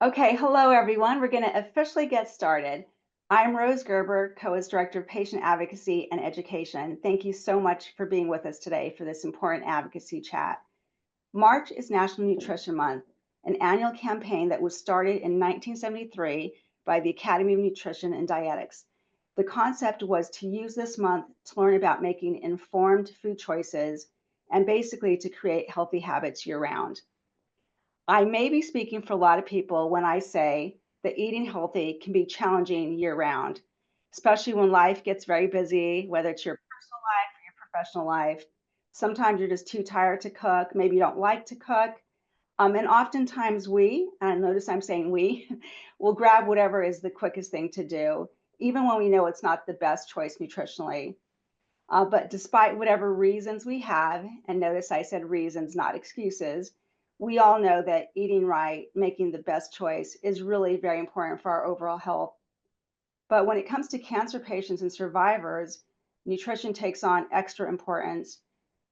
Okay, hello everyone. We're going to officially get started. I'm Rose Gerber, Co-as Director of Patient Advocacy and Education. Thank you so much for being with us today for this important advocacy chat. March is National Nutrition Month, an annual campaign that was started in 1973 by the Academy of Nutrition and Dietetics. The concept was to use this month to learn about making informed food choices and basically to create healthy habits year-round. I may be speaking for a lot of people when I say that eating healthy can be challenging year round, especially when life gets very busy, whether it's your personal life or your professional life. Sometimes you're just too tired to cook. Maybe you don't like to cook. And oftentimes and notice I'm saying we, will grab whatever is the quickest thing to do, even when we know it's not the best choice nutritionally. But despite whatever reasons we have, and notice I said reasons, not excuses, we all know that eating right, making the best choice is really very important for our overall health. But when it comes to cancer patients and survivors, nutrition takes on extra importance.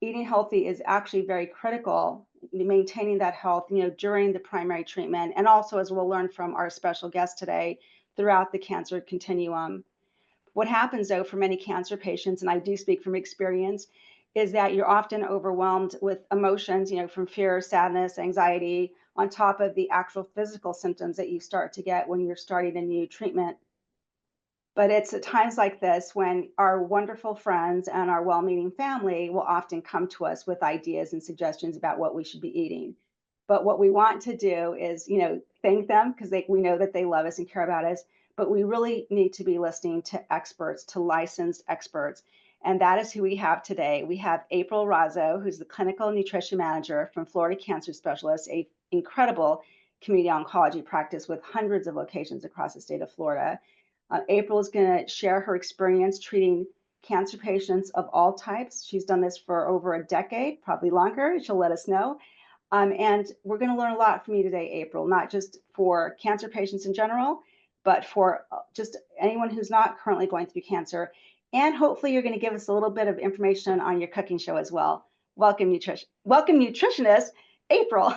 Eating healthy is actually very critical, maintaining that health, during the primary treatment, and also, as we'll learn from our special guest today, throughout the cancer continuum. What happens though for many cancer patients, and I do speak from experience, is that you're often overwhelmed with emotions, from fear, sadness, anxiety, on top of the actual physical symptoms that you start to get when you're starting a new treatment. But it's at times like this when our wonderful friends and our well-meaning family will often come to us with ideas and suggestions about what we should be eating. But what we want to do is, thank them because we know that they love us and care about us. But we really need to be listening to experts, to licensed experts. And that is who we have today. We have April Rozzo, who's the clinical nutrition manager from Florida Cancer Specialists, a incredible community oncology practice with hundreds of locations across the state of Florida. April is going to share her experience treating cancer patients of all types. She's done this for over a decade, probably longer. She'll let us know. And we're going to learn a lot from you today, April, not just for cancer patients in general, but for just anyone who's not currently going through cancer. And hopefully you're going to give us a little bit of information on your cooking show as well. Welcome, nutritionist, April.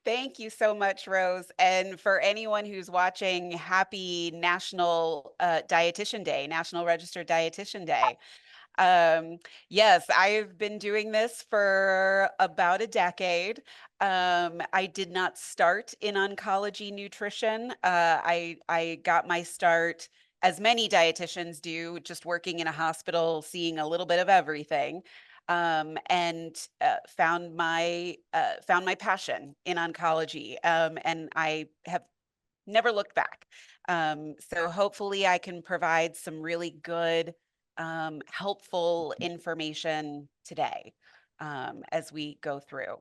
Thank you so much, Rose. And for anyone who's watching, happy National Dietitian Day, National Registered Dietitian Day. Yes, I've been doing this for about a decade. I did not start in oncology nutrition. I got my start, as many dietitians do, just working in a hospital, seeing a little bit of everything, and found my passion in oncology, and I have never looked back. So hopefully I can provide some really good, helpful information today, as we go through.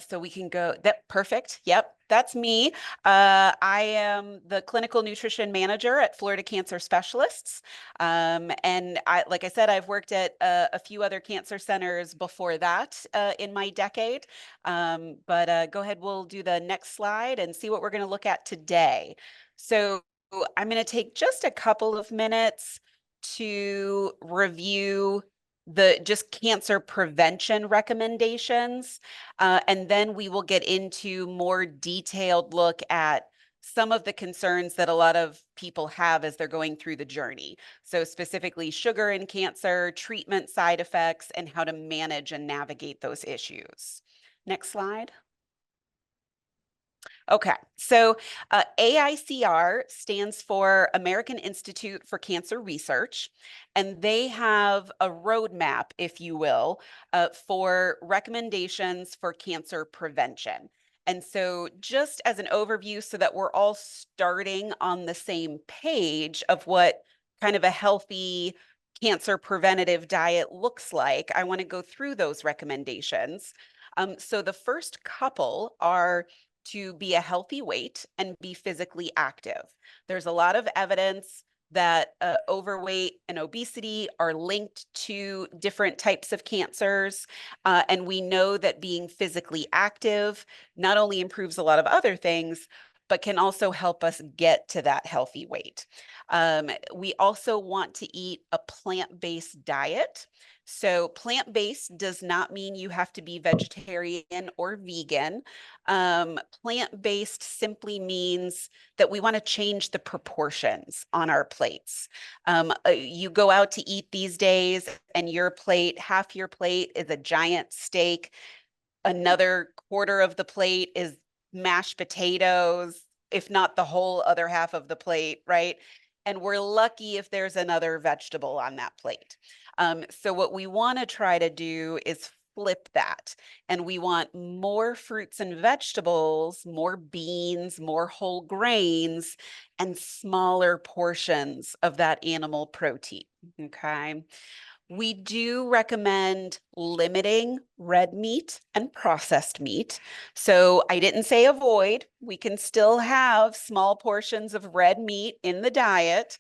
So we can go that perfect. Yep, that's me. I am the clinical nutrition manager at Florida Cancer Specialists. And like I said, I've worked at a few other cancer centers before that in my decade. But go ahead, we'll do the next slide and see what we're going to look at today. So I'm going to take just a couple of minutes to review the just cancer prevention recommendations. And then we will get into more detailed look at some of the concerns that a lot of people have as they're going through the journey. So specifically sugar and cancer, treatment side effects, and how to manage and navigate those issues. Next slide. Okay, so AICR stands for American Institute for Cancer Research, and they have a roadmap, if you will, for recommendations for cancer prevention. And so just as an overview so that we're all starting on the same page of what kind of a healthy cancer preventative diet looks like, I want to go through those recommendations. So the first couple are to be a healthy weight and be physically active. There's a lot of evidence that overweight and obesity are linked to different types of cancers. And we know that being physically active not only improves a lot of other things, but can also help us get to that healthy weight. We also want to eat a plant-based diet. So plant-based does not mean you have to be vegetarian or vegan. Plant-based simply means that we want to change the proportions on our plates. You go out to eat these days and your plate, half your plate is a giant steak. Another quarter of the plate is mashed potatoes, if not the whole other half of the plate, right? And we're lucky if there's another vegetable on that plate. So what we want to try to do is flip that. And we want more fruits and vegetables, more beans, more whole grains, and smaller portions of that animal protein. Okay. We do recommend limiting red meat and processed meat. So I didn't say avoid. We can still have small portions of red meat in the diet,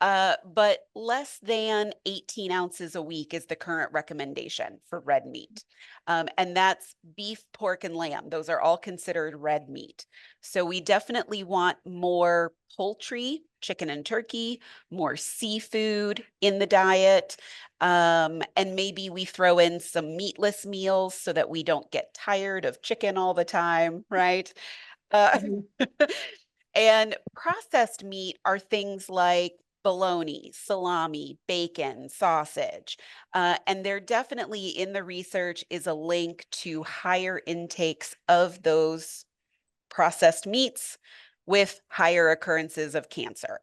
but less than 18 ounces a week is the current recommendation for red meat. And that's beef, pork, and lamb. Those are all considered red meat. So we definitely want more poultry, chicken and turkey, more seafood in the diet. And maybe we throw in some meatless meals so that we don't get tired of chicken all the time, right? Uh, Mhm. and processed meat are things like bologna, salami, bacon, sausage. And there definitely in the research is a link to higher intakes of those processed meats with higher occurrences of cancer.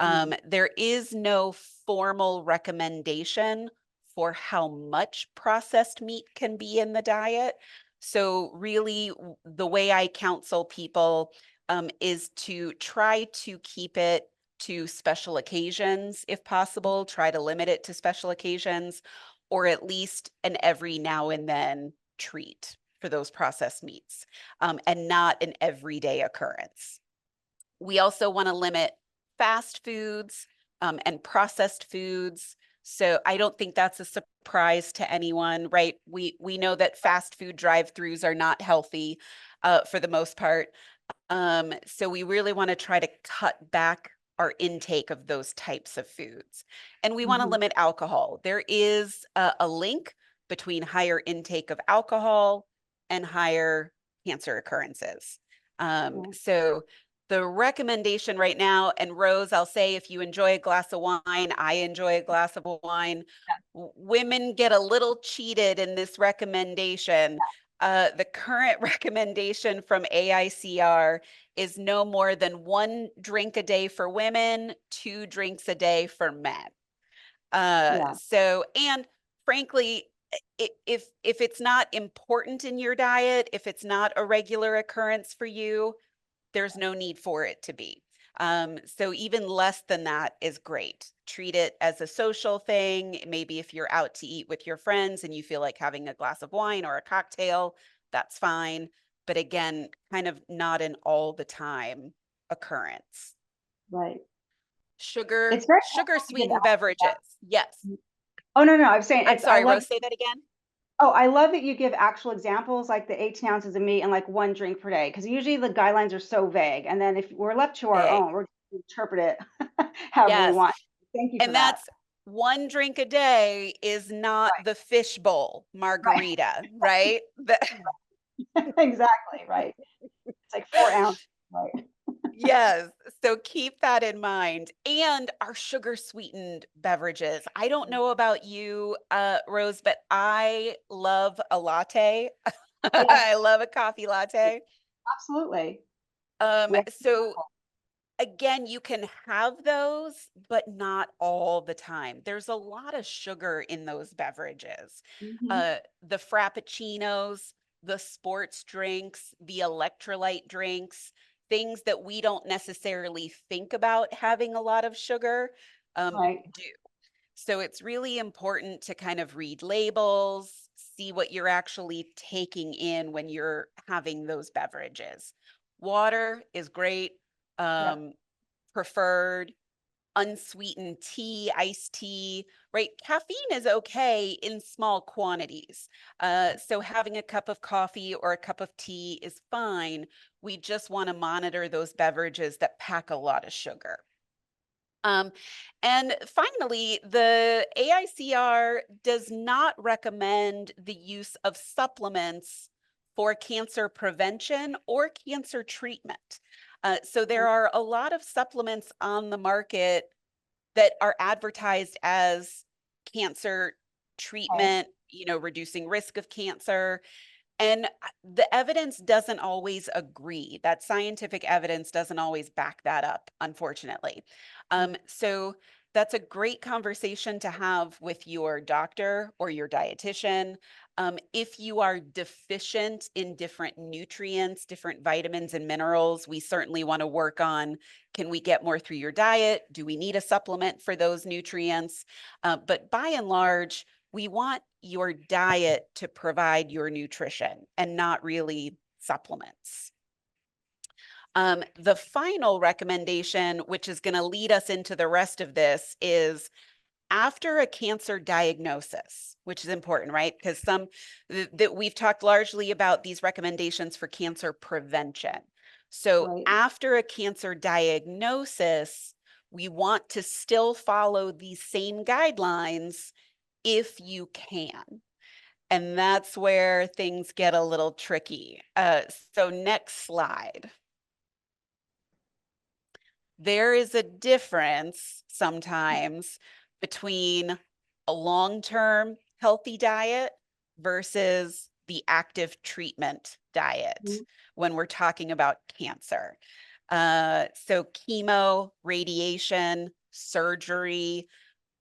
Mhm. There is no formal recommendation for how much processed meat can be in the diet. So really the way I counsel people is to try to keep it to special occasions if possible, try to limit it to special occasions, or at least an every now and then treat for those processed meats, and not an everyday occurrence. We also want to limit fast foods and processed foods. So I don't think that's a surprise to anyone, right? We know that fast food drive-throughs are not healthy for the most part. So we really want to try to cut back our intake of those types of foods. And we want to Mhm. limit alcohol. There is a link between higher intake of alcohol and higher cancer occurrences. Yeah. So the recommendation right now, and Rose, I'll say if you enjoy a glass of wine, I enjoy a glass of wine. Women get a little cheated in this recommendation. The current recommendation from AICR is no more than 1 drink a day for women, 2 drinks a day for men. Yeah. And frankly, if it's not important in your diet, if it's not a regular occurrence for you, there's no need for it to be. So even less than that is great. Treat it as a social thing. Maybe if you're out to eat with your friends and you feel like having a glass of wine or a cocktail, that's fine. But again, kind of not an all the time occurrence. Right. Sugar, It's very sugar helpful to give sweetened beverages. Yes. Oh, no, no, I'm saying I'm it's I sorry, love Rose, say that again. I love that you give actual examples like the 18 ounces of meat and like 1 drink per day, because usually the guidelines are so vague. And then if we're left to our Big. own, we're going to interpret it however we Yes. want. Thank you for And that. that's 1 drink a day is not Right, the fishbowl right. margarita, right? Exactly, right. It's like 4 ounces, right? Yes. So keep that in mind. And our sugar sweetened beverages. I don't know about you, Rose, but I love a latte. Yes, I love a coffee latte. absolutely. Um, We have to be so careful. again, you can have those, but not all the time. There's a lot of sugar in those beverages. Mhm. The frappuccinos, the sports drinks, the electrolyte drinks, things that we don't necessarily think about having a lot of sugar, Right. do. So it's really important to kind of read labels, see what you're actually taking in when you're having those beverages. Water is great, Yep. um, preferred, unsweetened tea, iced tea, right? Caffeine is okay in small quantities. So having a cup of coffee or a cup of tea is fine We just want to monitor those beverages that pack a lot of sugar. And finally, the AICR does not recommend the use of supplements for cancer prevention or cancer treatment. So there are a lot of supplements on the market that are advertised as cancer Okay. treatment, reducing risk of cancer. And the evidence doesn't always agree. That scientific evidence doesn't always back that up, unfortunately. So that's a great conversation to have with your doctor or your dietitian. If you are deficient in different nutrients, different vitamins and minerals, we certainly want to work on, can we get more through your diet? Do we need a supplement for those nutrients? But by and large, we want your diet to provide your nutrition and not really supplements. The final recommendation, which is going to lead us into the rest of this, is after a cancer diagnosis, which is important, right? Because that we've talked largely about these recommendations for cancer prevention. So Right. after a cancer diagnosis, we want to still follow these same guidelines if you can. And that's where things get a little tricky. So next slide. There is a difference sometimes between a long-term healthy diet versus the active treatment diet when we're talking about cancer. So chemo, radiation, surgery,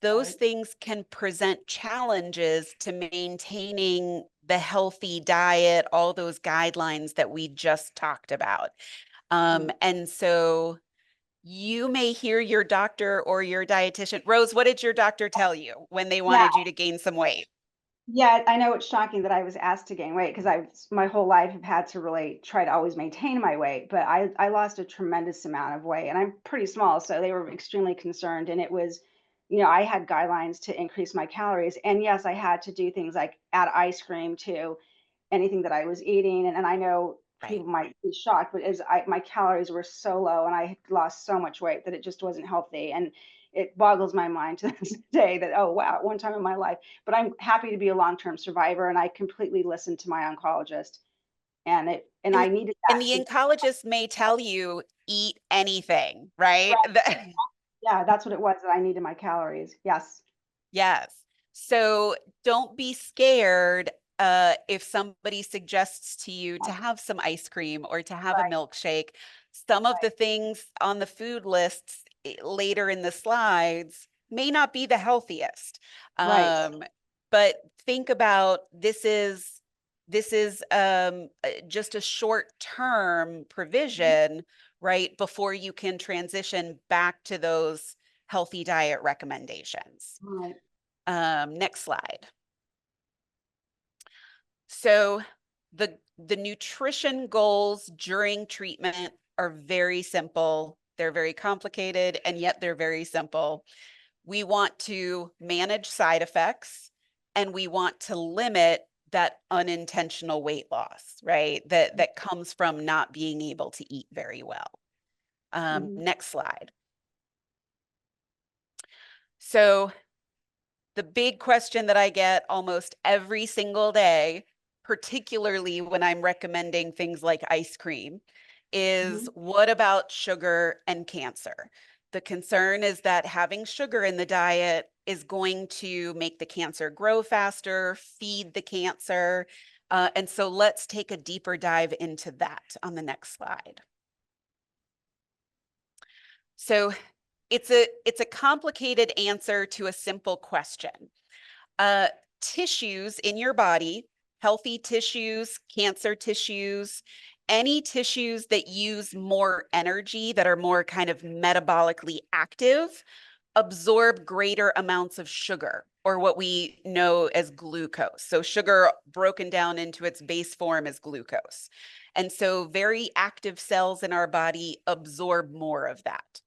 those things can present challenges to maintaining the healthy diet, all those guidelines that we just talked about. And so you may hear your doctor or your dietitian. Rose, what did your doctor tell you when they Yeah, wanted you to gain some weight? yeah, I know it's shocking that I was asked to gain weight because I've my whole life have had to really try to always maintain my weight, but I lost a tremendous amount of weight and I'm pretty small, so they were extremely concerned. And it was, I had guidelines to increase my calories. And yes, I had to do things like add ice cream to anything that I was eating. And I know Right. people might be shocked, but my calories were so low and I had lost so much weight that it just wasn't healthy. And it boggles my mind to this day that, oh, wow, at one time in my life. But I'm happy to be a long-term survivor. And I completely listened to my oncologist and And I needed and that the because, oncologist may tell you eat anything, right? right, yeah, that's what it was that I needed my calories. Yes. Yes. So don't be scared if somebody suggests to you to have some ice cream or to have a Right, milkshake. Some of the things on the food lists later in the slides may not be the healthiest. right. But think about this is just a short-term provision, right? Before you can transition back to those healthy diet recommendations. Right. Next slide. So the nutrition goals during treatment are very simple. They're very complicated, and yet they're very simple. We want to manage side effects, and we want to limit that unintentional weight loss, right? That comes from not being able to eat very well. Mhm. Next slide. So the big question that I get almost every single day, particularly when I'm recommending things like ice cream, is Mhm. what about sugar and cancer? The concern is that having sugar in the diet is going to make the cancer grow faster, feed the cancer. And so let's take a deeper dive into that on the next slide. So it's a complicated answer to a simple question. uh, Tissues in your body, healthy tissues, cancer tissues, any tissues that use more energy, that are more kind of metabolically active, absorb greater amounts of sugar, or what we know as glucose. So sugar broken down into its base form as glucose. And so very active cells in our body absorb more of that.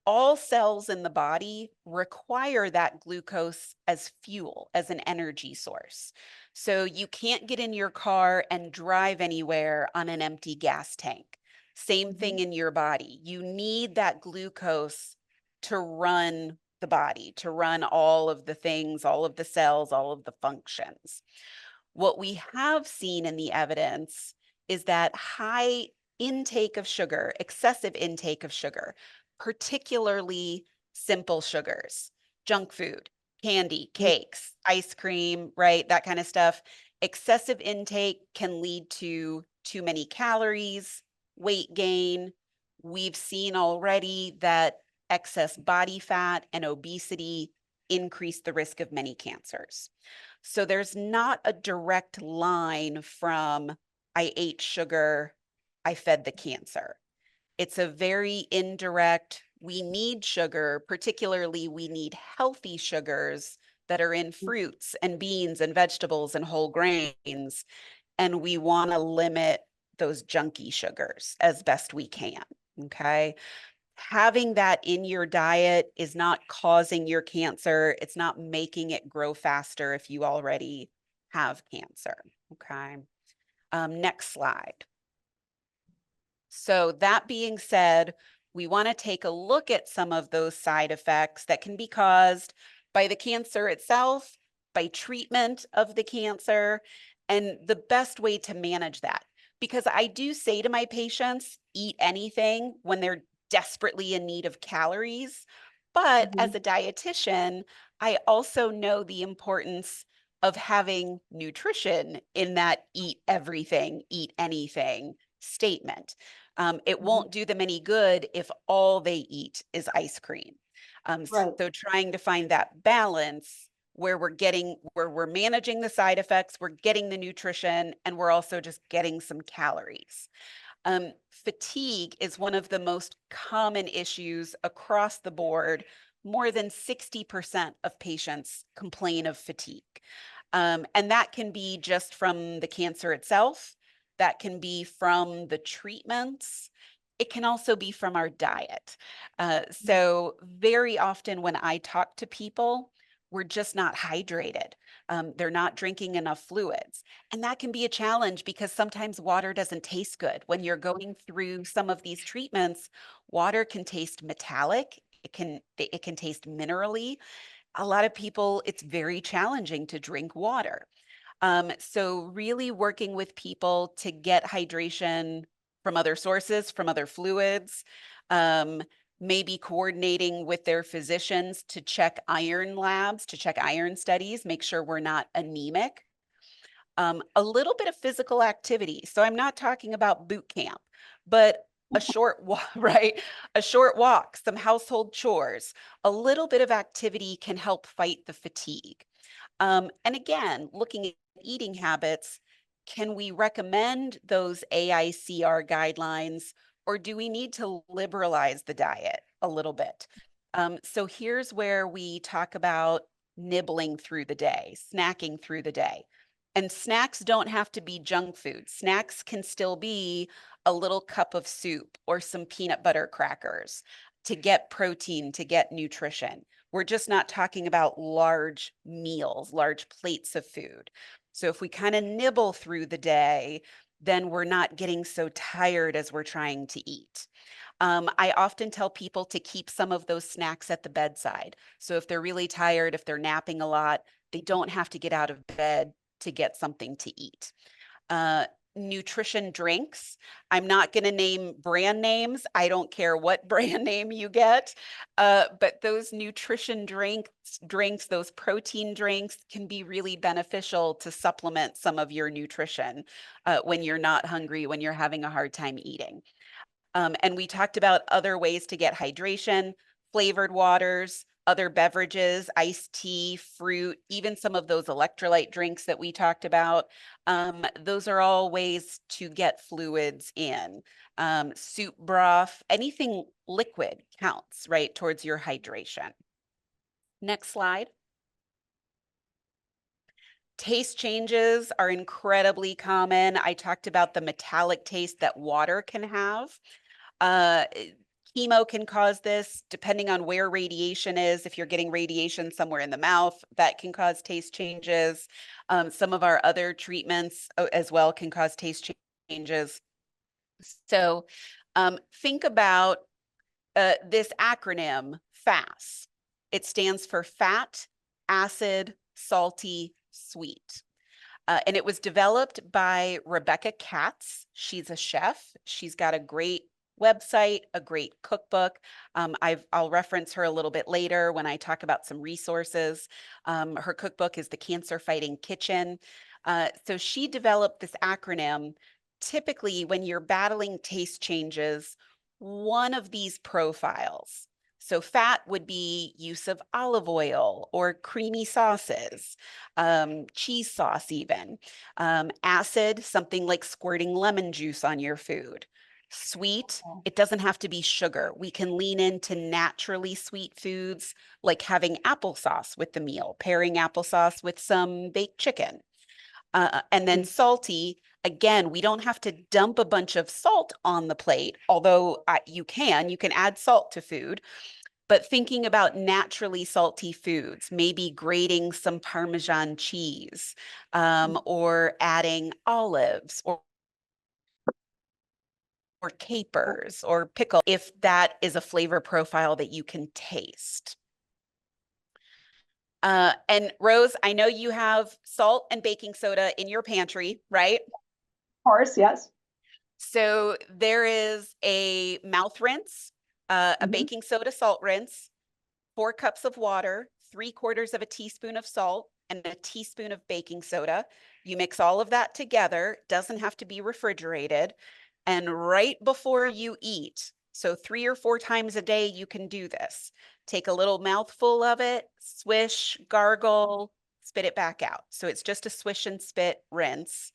all cells in the body require that glucose as fuel, as an energy source. So you can't get in your car and drive anywhere on an empty gas tank. Same thing in your body. You need that glucose to run the body, to run all of the things, all of the cells, all of the functions. What we have seen in the evidence is that high intake of sugar, excessive intake of sugar, particularly simple sugars, junk food, candy, cakes, ice cream, right? That kind of stuff. Excessive intake can lead to too many calories, weight gain. We've seen already that excess body fat and obesity increase the risk of many cancers. So there's not a direct line from I ate sugar, I fed the cancer. It's a very indirect, we need sugar, particularly we need healthy sugars that are in fruits and beans and vegetables and whole grains. And we want to limit those junky sugars as best we can. Okay. Having that in your diet is not causing your cancer. It's not making it grow faster if you already have cancer. Okay. Next slide. So that being said, we want to take a look at some of those side effects that can be caused by the cancer itself, by treatment of the cancer, and the best way to manage that. Because I do say to my patients, eat anything when they're desperately in need of calories. But as a dietitian, I also know the importance of having nutrition in that eat everything, eat anything statement. It won't do them any good if all they eat is ice cream. Right. So trying to find that balance where we're managing the side effects, we're getting the nutrition, and we're also just getting some calories. Fatigue is one of the most common issues across the board. More than 60% of patients complain of fatigue. And that can be just from the cancer itself. That can be from the treatments. It can also be from our diet. So very often when I talk to people, we're just not hydrated. They're not drinking enough fluids. And that can be a challenge because sometimes water doesn't taste good. When you're going through some of these treatments, water can taste metallic. It can taste minerally. A lot of people, it's very challenging to drink water. So really working with people to get hydration from other sources, from other fluids, um, maybe coordinating with their physicians to check iron labs, to check iron studies, make sure we're not anemic. A little bit of physical activity. So I'm not talking about boot camp, but a short walk, right? A short walk, some household chores, a little bit of activity can help fight the fatigue. And again, looking at eating habits, can we recommend those AICR guidelines, or do we need to liberalize the diet a little bit? So here's where we talk about nibbling through the day, snacking through the day. And snacks don't have to be junk food. Snacks can still be a little cup of soup or some peanut butter crackers to get protein, to get nutrition. We're just not talking about large meals, large plates of food. So if we kind of nibble through the day, then we're not getting so tired as we're trying to eat. I often tell people to keep some of those snacks at the bedside. So if they're really tired, if they're napping a lot, they don't have to get out of bed to get something to eat. Uh, Nutrition drinks. I'm not going to name brand names. I don't care what brand name you get, but those nutrition drinks, those protein drinks can be really beneficial to supplement some of your nutrition when you're not hungry, when you're having a hard time eating. And we talked about other ways to get hydration, flavored waters, other beverages, iced tea, fruit, even some of those electrolyte drinks that we talked about. Those are all ways to get fluids in. Soup broth, anything liquid counts, right, towards your hydration. Next slide. Taste changes are incredibly common. I talked about the metallic taste that water can have. Uh, Chemo can cause this, depending on where radiation is. If you're getting radiation somewhere in the mouth, that can cause taste changes. Some of our other treatments as well can cause taste changes. So think about this acronym, FAS. It stands for fat, acid, salty, sweet. And it was developed by Rebecca Katz. She's a chef. She's got a great website, a great cookbook. I'll reference her a little bit later when I talk about some resources. Her cookbook is The Cancer Fighting Kitchen. So she developed this acronym. Typically, when you're battling taste changes, one of these profiles. So fat would be use of olive oil or creamy sauces, cheese sauce even. Acid, something like squirting lemon juice on your food. Sweet, it doesn't have to be sugar. We can lean into naturally sweet foods like having applesauce with the meal, pairing applesauce with some baked chicken. And then salty, again, we don't have to dump a bunch of salt on the plate, although you can add salt to food. But thinking about naturally salty foods, maybe grating some Parmesan cheese, or adding olives or capers or pickle, if that is a flavor profile that you can taste. And Rose, I know you have salt and baking soda in your pantry, right? Of course, yes. So there is a mouth rinse, a baking soda salt rinse, 4 cups of water, 3/4 of a teaspoon of salt, and a teaspoon of baking soda. You mix all of that together, doesn't have to be refrigerated. And right before you eat, so 3 or 4 times a day, you can do this. Take a little mouthful of it, swish, gargle, spit it back out. So it's just a swish and spit rinse.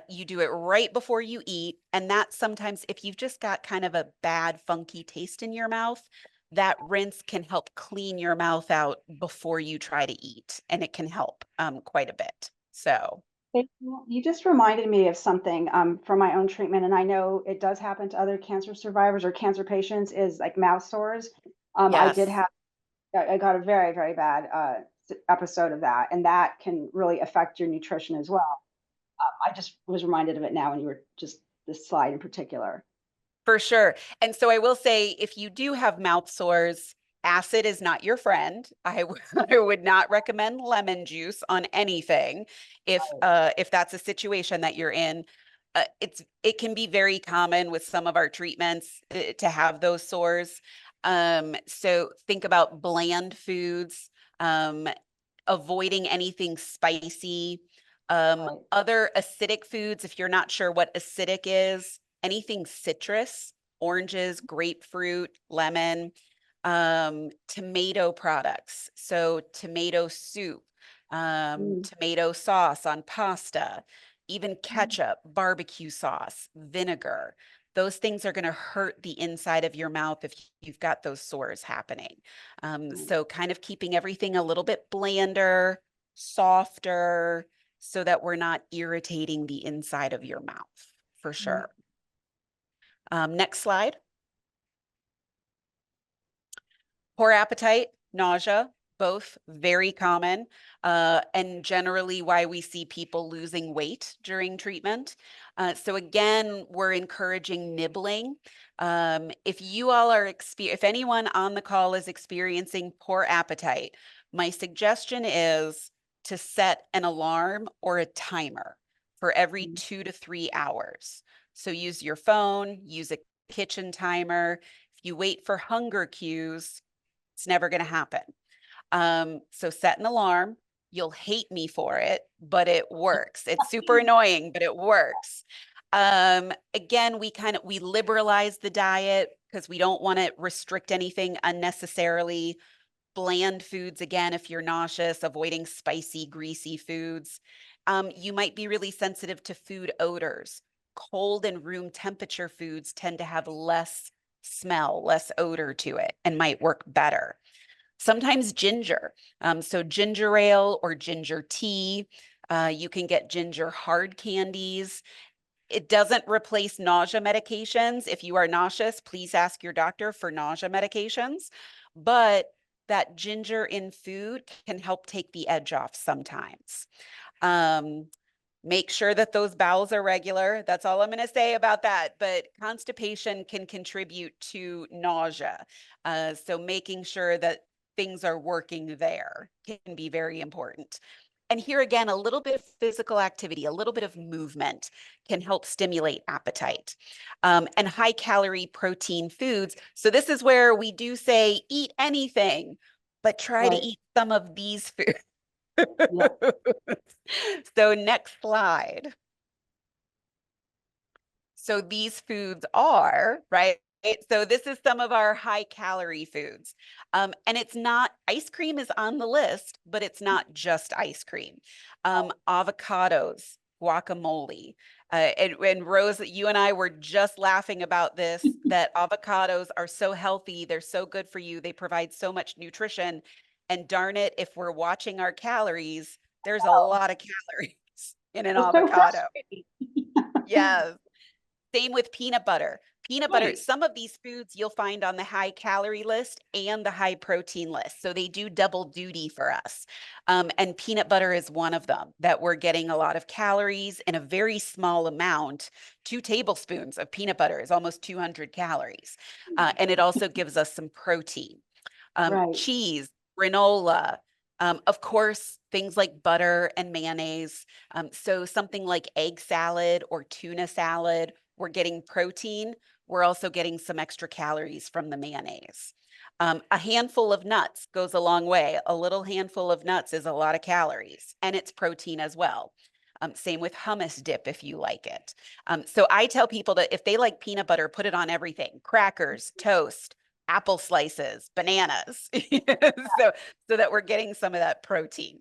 You do it right before you eat. And that sometimes, if you've just got kind of a bad, funky taste in your mouth, that rinse can help clean your mouth out before you try to eat. And it can help quite a bit. So, You just reminded me of something from my own treatment, and I know it does happen to other cancer survivors or cancer patients, is like mouth sores. I did yes. have, I got a very, very bad episode of that, and that can really affect your nutrition as well. I just was reminded of it now when you were just this slide in particular. For sure. And so I will say, if you do have mouth sores, acid is not your friend. I would not recommend lemon juice on anything if that's a situation that you're in. It can be very common with some of our treatments to have those sores. So think about bland foods, um, avoiding anything spicy. Right. Other acidic foods, if you're not sure what acidic is, anything citrus, oranges, grapefruit, lemon, tomato products. So tomato soup, Mm. tomato sauce on pasta, even ketchup, barbecue sauce, vinegar. Those things are going to hurt the inside of your mouth if you've got those sores happening. So kind of keeping everything a little bit blander, softer, so that we're not irritating the inside of your mouth, for sure. Next slide. Poor appetite, nausea, both very common, and generally why we see people losing weight during treatment. So again, we're encouraging nibbling. If you all are, if anyone on the call is experiencing poor appetite, my suggestion is to set an alarm or a timer for every 2 to 3 hours. So use your phone, use a kitchen timer. If you wait for hunger cues, it's never going to happen. So set an alarm. You'll hate me for it, but it works. It's super annoying, but it works. Again, we liberalize the diet because we don't want to restrict anything unnecessarily. Bland foods, again, if you're nauseous, avoiding spicy, greasy foods. You might be really sensitive to food odors. Cold and room temperature foods tend to have less smell, less odor to it, and might work better. Sometimes ginger. So ginger ale or ginger tea. You can get ginger hard candies. It doesn't replace nausea medications. If you are nauseous, please ask your doctor for nausea medications. But that ginger in food can help take the edge off sometimes. Um, Make sure that those bowels are regular. That's all I'm going to say about that. But constipation can contribute to nausea. So making sure that things are working there can be very important. And here again, a little bit of physical activity, a little bit of movement can help stimulate appetite. And high calorie protein foods. So this is where we do say eat anything, but try to Right. eat some of these foods. Yeah. So next slide. So these foods are, right? So this is some of our high calorie foods. And it's not, ice cream is on the list, but it's not just ice cream. Avocados, guacamole. And Rose, you and I were just laughing about this, that avocados are so healthy. They're so good for you. They provide so much nutrition. And darn it, if we're watching our calories, there's a lot of calories in an It's so avocado. frustrating. Yes. Same with peanut butter. Peanut butter, Right. some of these foods you'll find on the high calorie list and the high protein list. So they do double duty for us. And peanut butter is one of them that we're getting a lot of calories in a very small amount. 2 tablespoons of peanut butter is almost 200 calories. And it also gives us some protein. Right. Cheese, granola, of course, things like butter and mayonnaise. So something like egg salad or tuna salad, we're getting protein. We're also getting some extra calories from the mayonnaise. A handful of nuts goes a long way. A little handful of nuts is a lot of calories, and it's protein as well. Same with hummus dip if you like it. So I tell people that if they like peanut butter, put it on everything: crackers, toast, apple slices, bananas, so that we're getting some of that protein.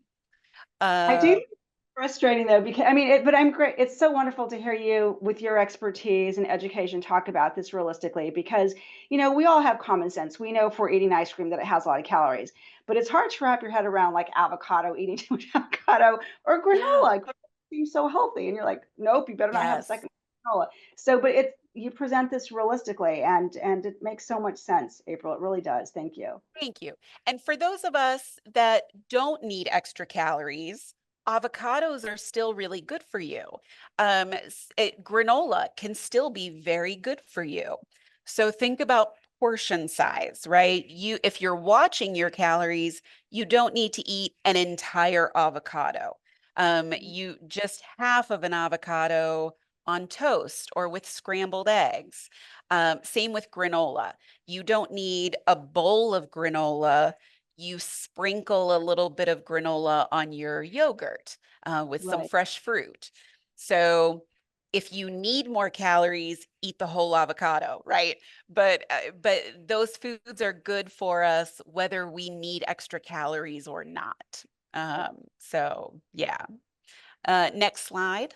I do Uh, think it's frustrating though, because I mean, but I'm great. It's so wonderful to hear you with your expertise and education talk about this realistically, because we all have common sense. We know if we're eating ice cream that it has a lot of calories, but it's hard to wrap your head around like avocado, eating too much avocado or granola. Granola seems so healthy, and you're like, nope, you better not have a yes. second granola. So, but you present this realistically, and it makes so much sense, April. It really does. Thank you. Thank you. And for those of us that don't need extra calories, avocados are still really good for you. Granola can still be very good for you. So think about portion size, right? If you're watching your calories, you don't need to eat an entire avocado. You just half of an avocado on toast or with scrambled eggs. Same with granola. You don't need a bowl of granola. You sprinkle a little bit of granola on your yogurt with some Right. fresh fruit. So if you need more calories, eat the whole avocado, right? But those foods are good for us whether we need extra calories or not. So yeah. Next slide.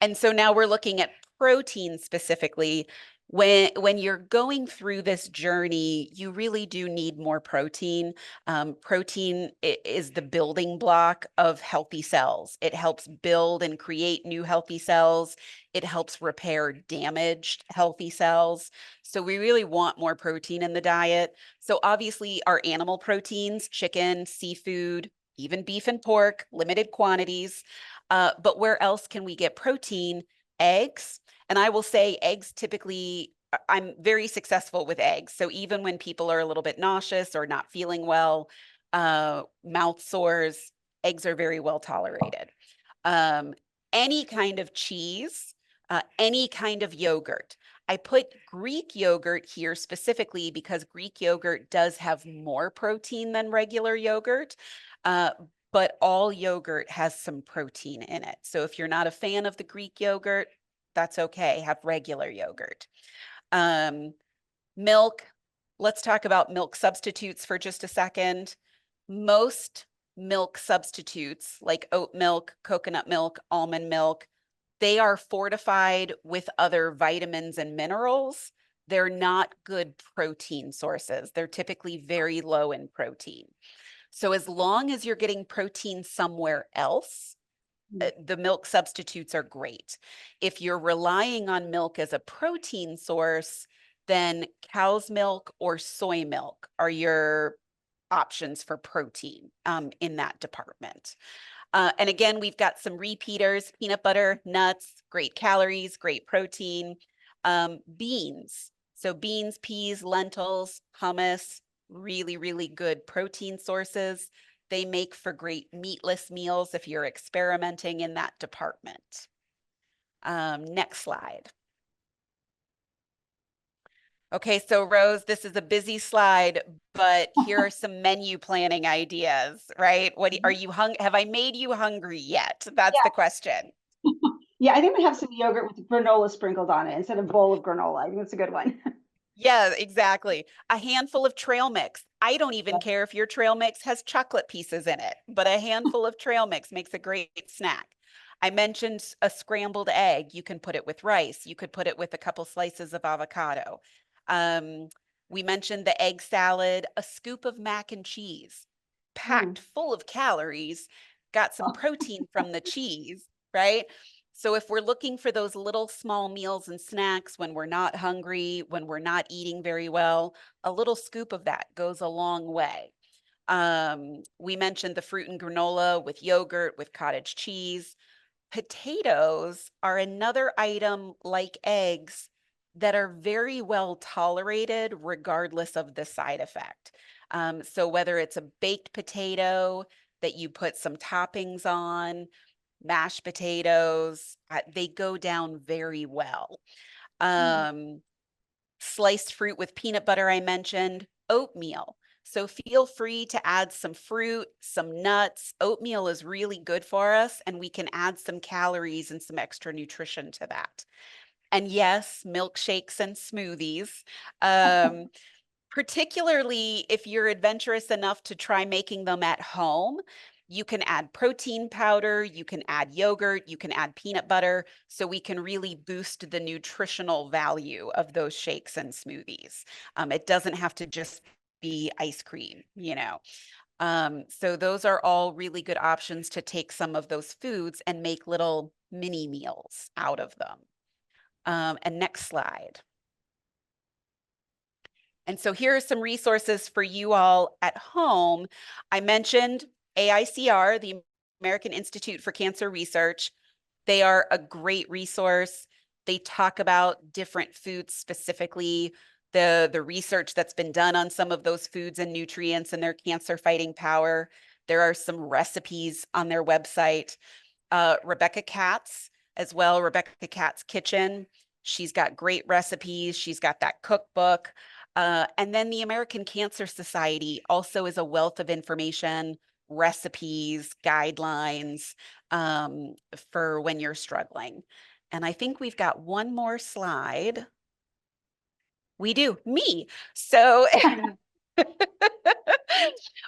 And so now we're looking at protein specifically. When you're going through this journey, you really do need more protein. Protein is the building block of healthy cells. It helps build and create new healthy cells. It helps repair damaged healthy cells. So we really want more protein in the diet. So obviously our animal proteins, chicken, seafood, even beef and pork, limited quantities. But where else can we get protein? Eggs. And I will say eggs typically, I'm very successful with eggs. So even when people are a little bit nauseous or not feeling well, mouth sores, eggs are very well tolerated. Um, any kind of cheese, any kind of yogurt. I put Greek yogurt here specifically because Greek yogurt does have more protein than regular yogurt. Uh, but all yogurt has some protein in it. So if you're not a fan of the Greek yogurt, that's okay. Have regular yogurt. Um, Milk. Let's talk about milk substitutes for just a second. Most milk substitutes, like oat milk, coconut milk, almond milk, they are fortified with other vitamins and minerals. They're not good protein sources. They're typically very low in protein. So as long as you're getting protein somewhere else, the milk substitutes are great. If you're relying on milk as a protein source, then cow's milk or soy milk are your options for protein in that department. And again, we've got some repeaters: peanut butter, nuts, great calories, great protein. Beans. So beans, peas, lentils, hummus, really, really good protein sources. They make for great meatless meals if you're experimenting in that department. Next slide. Okay, so Rose, this is a busy slide, but here are some menu planning ideas, right? Are you have I made you hungry yet? That's the question. Yeah, I think we have some yogurt with granola sprinkled on it instead of bowl of granola. I think that's a good one. Yeah, exactly. A handful of trail mix. I don't even Yeah. care if your trail mix has chocolate pieces in it, but a handful of trail mix makes a great snack. I mentioned a scrambled egg. You can put it with rice. You could put it with a couple slices of avocado. Um, we mentioned the egg salad, a scoop of mac and cheese, packed Mm. full of calories, got some Oh. protein from the cheese, right? So if we're looking for those little small meals and snacks when we're not hungry, when we're not eating very well, a little scoop of that goes a long way. We mentioned the fruit and granola with yogurt, with cottage cheese. Potatoes are another item like eggs that are very well tolerated regardless of the side effect. So whether it's a baked potato that you put some toppings on, mashed potatoes, they go down very well. Mm. Sliced fruit with peanut butter, I mentioned, oatmeal. So feel free to add some fruit, some nuts. Oatmeal is really good for us, and we can add some calories and some extra nutrition to that. And yes, milkshakes and smoothies. Um, Particularly if you're adventurous enough to try making them at home, you can add protein powder, you can add yogurt, you can add peanut butter, so we can really boost the nutritional value of those shakes and smoothies. It doesn't have to just be ice cream, you know. So those are all really good options to take some of those foods and make little mini meals out of them. And next slide. And so here are some resources for you all at home. I mentioned AICR, the American Institute for Cancer Research. They are a great resource. They talk about different foods specifically, the research that's been done on some of those foods and nutrients and their cancer fighting power. There are some recipes on their website. Rebecca Katz as well, Rebecca Katz Kitchen. She's got great recipes. She's got that cookbook. And then the American Cancer Society also is a wealth of information, recipes, guidelines for when you're struggling. And I think we've got one more slide. We do, me. So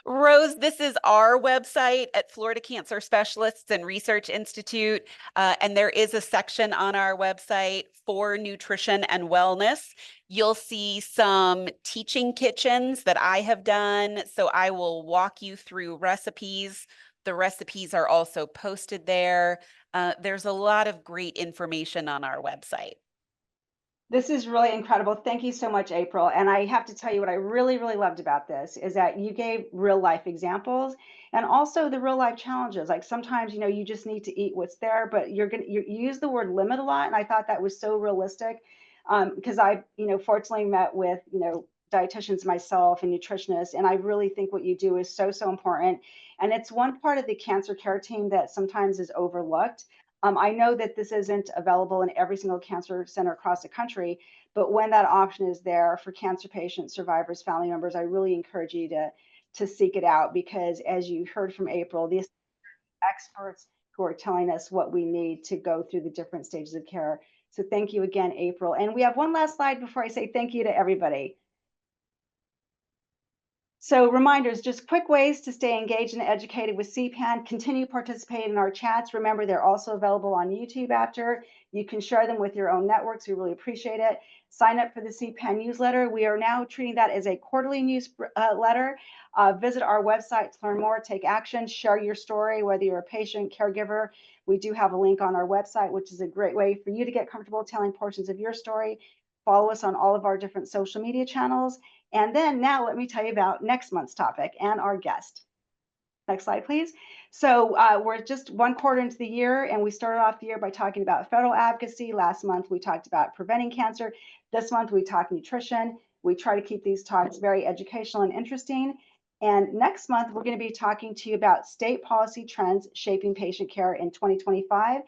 Rose, this is our website at Florida Cancer Specialists and Research Institute. And there is a section on our website for nutrition and wellness. You'll see some teaching kitchens that I have done. So I will walk you through recipes. The recipes are also posted there. There's a lot of great information on our website. This is really incredible. Thank you so much, April. And I have to tell you what I really, really loved about this is that you gave real life examples and also the real life challenges. Like sometimes, you just need to eat what's there, but you use the word limit a lot. And I thought that was so realistic because I, fortunately met with, dietitians myself and nutritionists. And I really think what you do is so, so important. And it's one part of the cancer care team that sometimes is overlooked. I know that this isn't available in every single cancer center across the country, but when that option is there for cancer patients, survivors, family members, I really encourage you to seek it out because as you heard from April, these experts who are telling us what we need to go through the different stages of care. So thank you again, April. And we have one last slide before I say thank you to everybody. So reminders, just quick ways to stay engaged and educated with CPAN. Continue participating in our chats. Remember, they're also available on YouTube after. You can share them with your own networks. We really appreciate it. Sign up for the CPAN newsletter. We are now treating that as a quarterly newsletter. Visit our website to learn more, take action, share your story, whether you're a patient, caregiver. We do have a link on our website, which is a great way for you to get comfortable telling portions of your story. Follow us on all of our different social media channels. And then now let me tell you about next month's topic and our guest. Next slide, please. So we're just one quarter into the year, and we started off the year by talking about federal advocacy. Last month, we talked about preventing cancer. This month, we talked nutrition. We try to keep these talks very educational and interesting. And next month, we're going to be talking to you about state policy trends shaping patient care in 2025.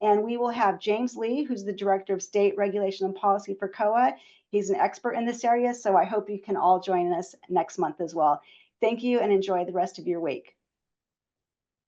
And we will have James Lee, who's the Director of State Regulation and Policy for COA. He's an expert in this area, so I hope you can all join us next month as well. Thank you and enjoy the rest of your week.